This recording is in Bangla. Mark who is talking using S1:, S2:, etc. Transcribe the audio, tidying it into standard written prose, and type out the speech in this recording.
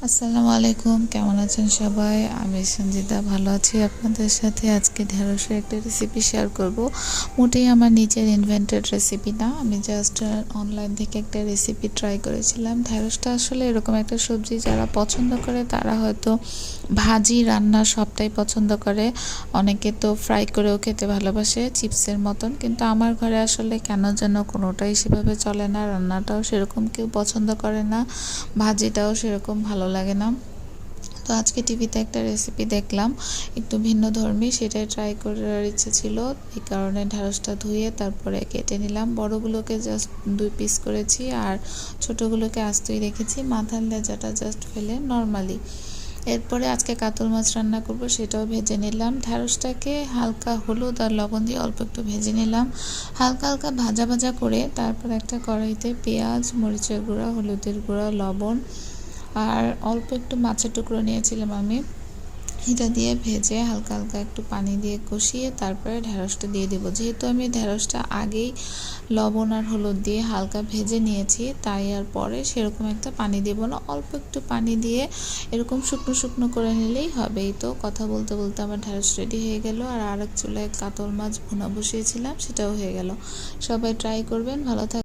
S1: আসসালামু আলাইকুম, কেমন আছেন সবাই? আমি সঞ্জিতা ভালো আছি। আপনাদের সাথে আজকে ঢেঁড়সের একটা রেসিপি শেয়ার করব। মোটেই আমার নিজের ইনভেন্টেড রেসিপি না, আমি জাস্ট অনলাইন থেকে একটা রেসিপি ট্রাই করেছিলাম। ঢেঁড়সটা আসলে এরকম একটা সবজি, যারা পছন্দ করে তারা হয়তো ভাজি রান্না সবটাই পছন্দ করে। অনেকে তো ফ্রাই করেও খেতে ভালোবাসে চিপসের মতন, কিন্তু আমার ঘরে আসলে কেন যেন কোনোটাই সেভাবে চলে না। রান্নাটাও সেরকম কেউ পছন্দ করে না, ভাজিটাও সেরকম ভালো লাগে না। তো আজকে টিভিতে একটা রেসিপি দেখলাম একটু ভিন্নধর্মী, সেটাই ট্রাই করার ইচ্ছে ছিল। এই কারণে ঢেঁড়সটা ধুয়ে তারপরে কেটে নিলাম। বড়গুলোকে জাস্ট 2 পিস করেছি আর ছোটোগুলোকে আস্তই রেখেছি, মাথার লেজাটা জাস্ট ফেলে নর্মালি। এরপরে আজকে কাতল মাছ রান্না করব, সেটাও ভেজে নিলাম। ঢেঁড়সটাকে হালকা হলুদ আর লবণ দিয়ে অল্প একটু ভেজে নিলাম, হালকা হালকা ভাজা ভাজা করে। তারপর একটা কড়াইতে পেঁয়াজ, মরিচের গুঁড়া, হলুদের গুঁড়া, লবণ আর অল্প একটু মাছের টুকরো নিয়েছিলাম আমি, এটা দিয়ে ভেজে হালকা হালকা একটু পানি দিয়ে কষিয়ে তারপরে ঢেঁড়সটা দিয়ে দেবো। যেহেতু আমি ঢেঁড়সটা আগেই লবণ আর হলুদ দিয়ে হালকা ভেজে নিয়েছি, তাই আর পরে সেরকম একটা পানি দেব না, অল্প একটু পানি দিয়ে এরকম শুকনো শুকনো করে নিলেই হবে। এই তো কথা বলতে বলতে আমার ঢেঁড়স রেডি হয়ে গেল। আর আরেক চুলায় কাতল মাছ ভুনা বসিয়েছিলাম, সেটাও হয়ে গেল। সবাই ট্রাই করবেন, ভালো থাকবেন।